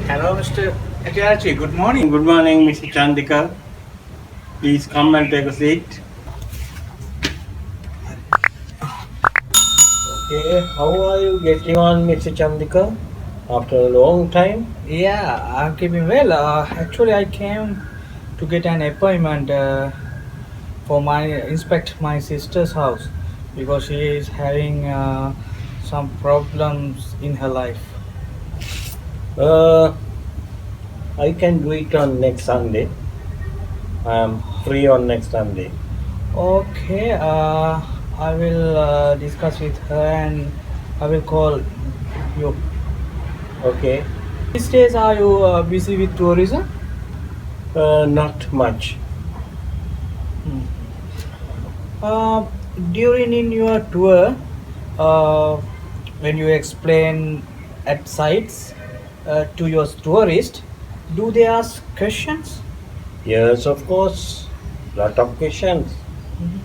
Hello, Mr. Atiarachi. Good morning. Good morning, Mr. Chandika. Please come and take a seat. Okay, how are you getting on, Mr. Chandika? After a long time? Yeah, I'm keeping well. Actually, I came to get an appointment for my inspect my sister's house because she is having some problems in her life. Uh, I can do it on next Sunday. I am free on next Sunday. Okay, I will discuss with her and I will call you. Okay, These days, are you busy with tourism? not much. Hmm. Uh, During in your tour, uh, when you explain at sites to your tourist, do they ask questions? Yes, of course. Lot of questions. Mhm.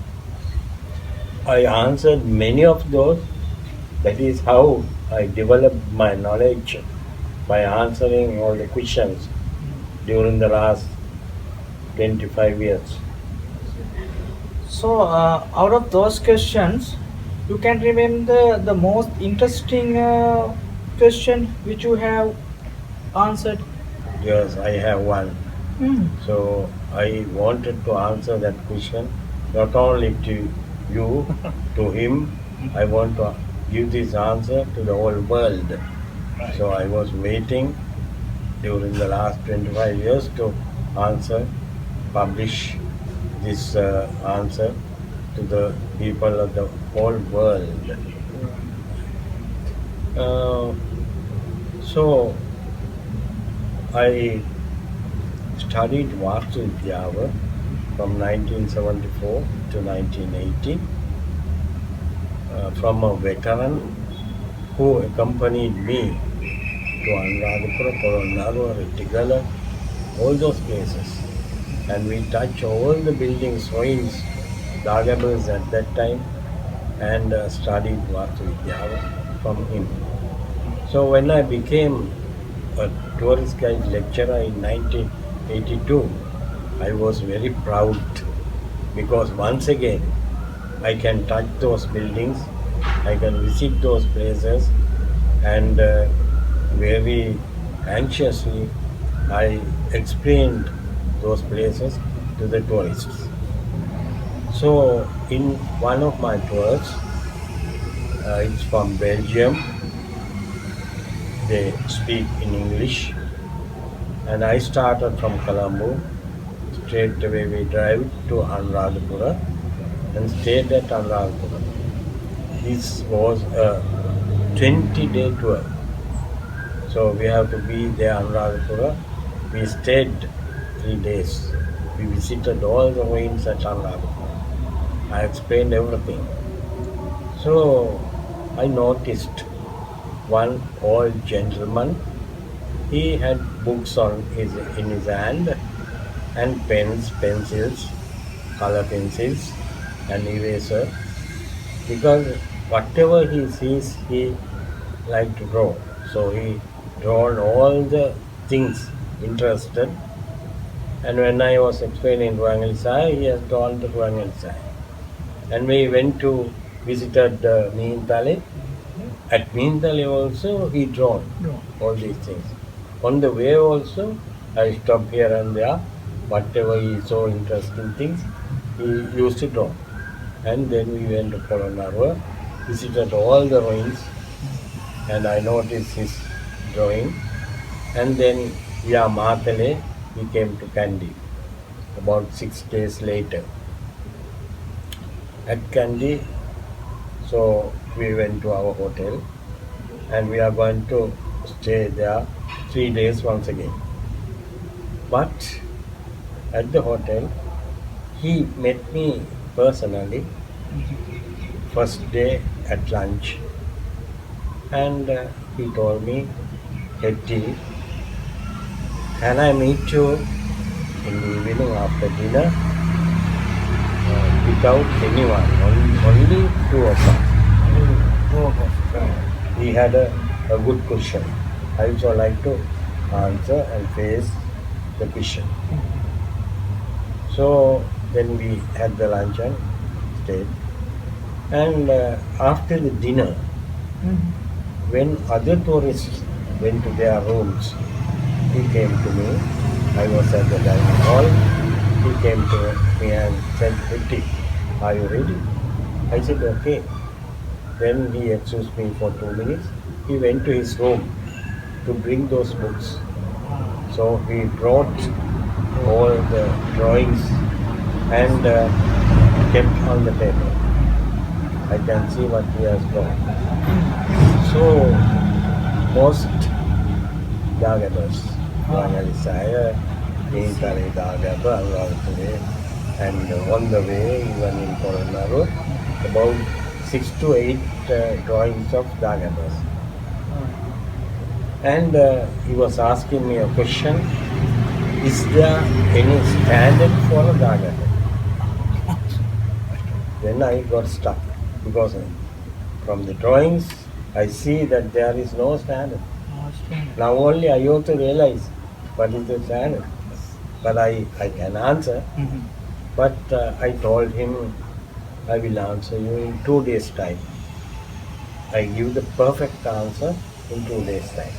I answered many of those. That is how I developed my knowledge by answering all the questions during the last 25 years. So, out of those questions, you can remember the most interesting question which you have answered. Yes, I have one. Hmm. So I wanted to answer that question not only to you, to him. I want to give this answer to the whole world. Right. So I was waiting during the last 25 years to answer, publish this answer to the people of the whole world. Uh, so I studied Vastu Vidya from 1974 to 1980 from a veteran who accompanied me to Anuradhapura, Polonnaruwa, Rettigala, all those places. And we touched all the buildings, ruins, Dhagabas at that time, and studied Vastu Vidya from him. So when I became a tourist guide lecturer in 1982, I was very proud because once again I can touch those buildings, I can visit those places, and very anxiously I explained those places to the tourists. So, in one of my tours, it's from Belgium, they speak in English, and I started from Colombo. Straight away, we drive to Anuradhapura and stayed at Anuradhapura. This was a 20-day tour. So we have to be there Anuradhapura. We stayed 3 days. We visited all the ruins at Anuradhapura. I explained everything. So I noticed one old gentleman. He had books in his hand and pens, pencils, color pencils, and eraser. Because whatever he sees, he like to draw. So he drawn all the things interested. And when I was explaining Ruangalisai, he has drawn the Ruangalisai. And we went to visited Meentale. At Meentale also he drawn No. all these things. On the way also, I stopped here and there. Whatever he saw interesting things, he used to draw. And then we went to Polonnaruwa, visited all the ruins, and I noticed his drawing. And then via Matale, we came to Kandy about 6 days later. At Kandy, so we went to our hotel and we are going to stay there 3 days once again. But at the hotel, he met me personally first day at lunch, and he told me, Hetty, can I meet you in the evening after dinner without anyone, only two of us? Oh, He had a good cushion. I also like to answer and face the question. So then we had the lunch and stayed. And after the dinner, when other tourists went to their rooms, he came to me. I was at the dining hall. He came to me and said, "Ritik, are you ready?" I said, "Okay." Then he excused me for 2 minutes. He went to his room to bring those books. So he brought all the drawings and kept on the table. I can see what he has drawn. So most Dhagabas, Vangalisaya, Nintari Dhagaba, and on the way, even in Coronado, about 6 to 8 drawings of Dhagabas. And he was asking me a question, is there any standard for a Dhagaba? Then I got stuck because from the drawings I see that there is no standard. Now only I also realize what is the standard. But I can answer. But I told him I will answer you in 2 days' time. I give the perfect answer in 2 days' time.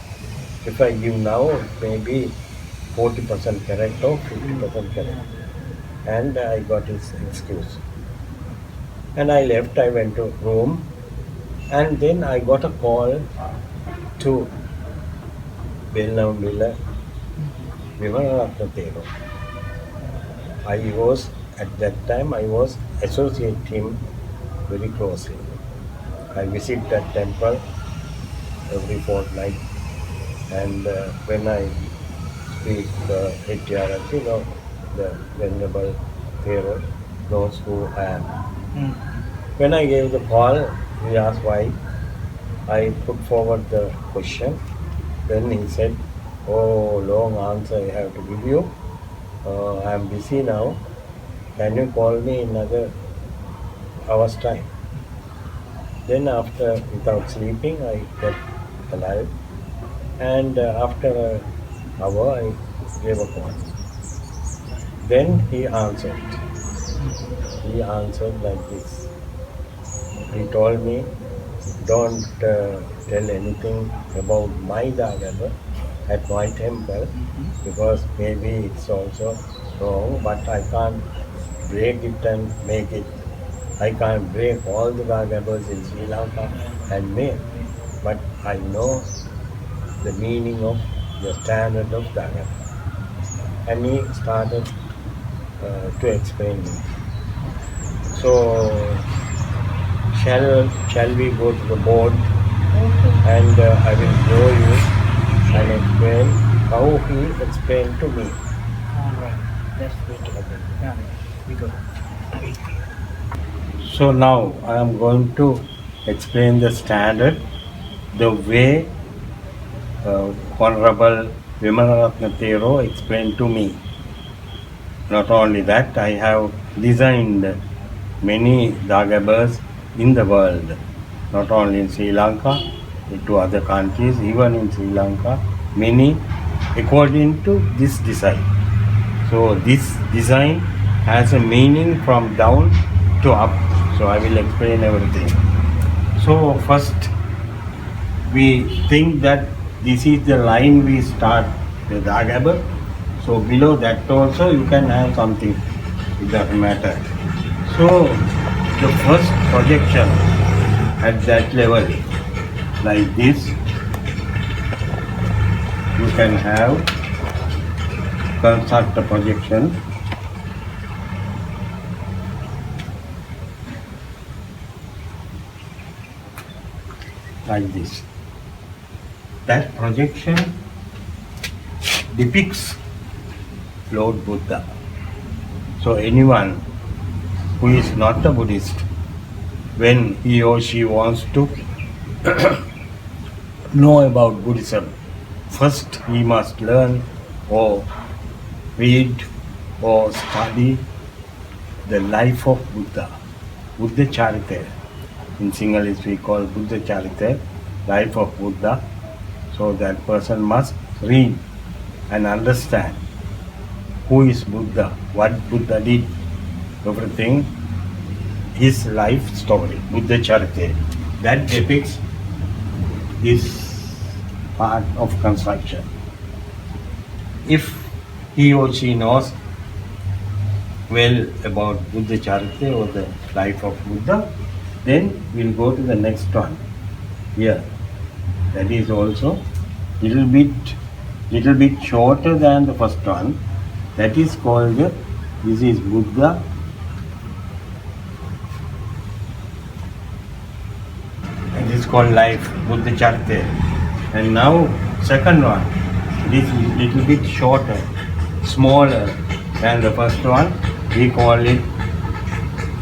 If I give now, maybe 40% correct or 50% correct. And I got his excuse. And I left, I went to room, and then I got a call to Venerable Wimalarathna Thero. At that time, I was associating him very closely. I visit that temple every fortnight, and when I speak Chaiththiya, the Venerable Thero knows who I am. When I gave the call, he asked why. I put forward the question. Then he said, "Oh, long answer I have to give you. I am busy now. Can you call me in another hour's time?" Then after, without sleeping, I got alive. And after an hour, I gave a call. Then he answered. He answered like this. He told me, "Don't tell anything about my Dhagaba at my temple, because maybe it's also wrong, but I can't break it and make it. I can't break all the Dhagabas in Sri Lanka and make, but I know the meaning of the standard of Dhagaba." And he started to explain it. So shall we go to the board, and I will show you and explain how he explained to me. Alright, that's good. Yeah, we go. So now I am going to explain the standard, the way Honorable Wimalarathna Thero explained to me. Not only that, I have designed many Dhagabas in the world, not only in Sri Lanka, to other countries, even in Sri Lanka, many according to this design. So this design has a meaning from down to up. So I will explain everything. So first, we think that this is the line we start the Dhagaba. So below that also you can have something, it doesn't matter. So the first projection at that level, like this, you can have construct a projection like this. That projection depicts Lord Buddha. So anyone who is not a Buddhist, when he or she wants to know about Buddhism, first he must learn or read or study the life of Buddha, Buddha Charita. In Sinhalese we call Buddha Charita, life of Buddha. So that person must read and understand who is Buddha, what Buddha did, everything, his life story, Buddha Chaiththiya, that depicts his part of construction. If he or she knows well about Buddha Chaiththiya or the life of Buddha, then we'll go to the next one here. That is also little bit shorter than the first one. That is called, this is Buddha. And this is called life, Buddha Chaiththiya. And now second one, this is little bit shorter, smaller than the first one. We call it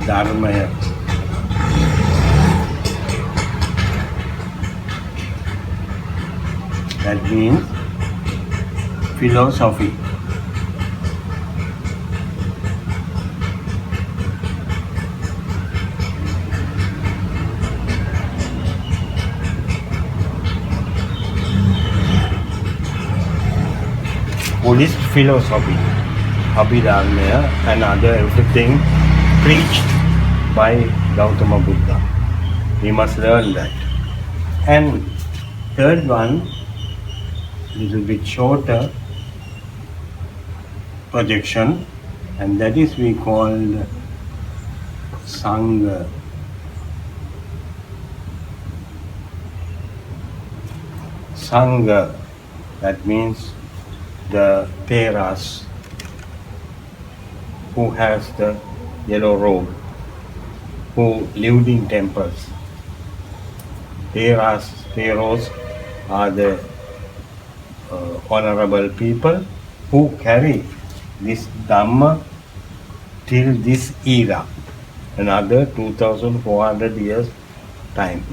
Dharmaya. That means philosophy. Buddhist philosophy, Abhidharmaya and other everything preached by Gautama Buddha. We must learn that. And third one, little bit shorter projection, and that is we called Sangha. Sangha, that means the Theras who has the yellow robe, who lived in temples. Theros are the honorable people who carry this Dhamma till this era, another 2400 years time.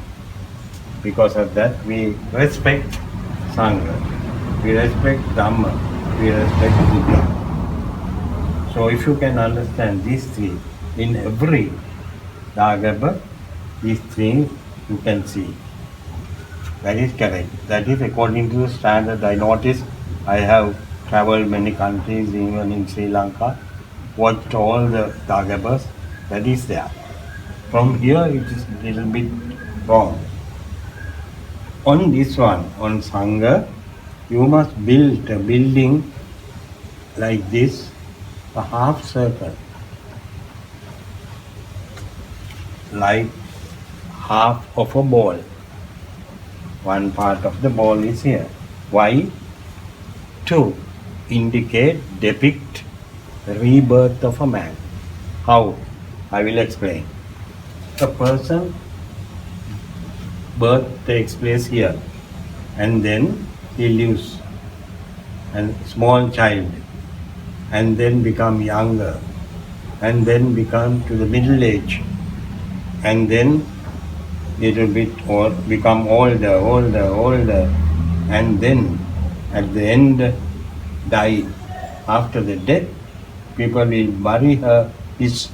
Because of that, we respect Sangha, we respect Dhamma, we respect Buddha. So if you can understand these three, in every Dhagaba, these three you can see. That is correct. That is according to the standard. I noticed I have traveled many countries, even in Sri Lanka, watched all the Dhagabas. That is there. From here it is a little bit wrong. On this one, on Sangha, you must build a building like this, a half circle, like half of a ball. One part of the ball is here. Why? To indicate, depict the rebirth of a man. How? I will explain. A person birth takes place here, and then he lives, and small child, and then become younger, and then become to the middle age, and then little bit or become older, and then at the end die. After the death, people will bury his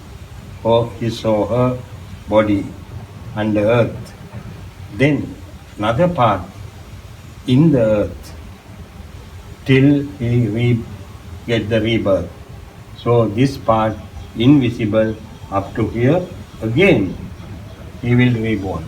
or her body under earth. Then another part in the earth till he get the rebirth. So this part invisible up to here, again he will reborn.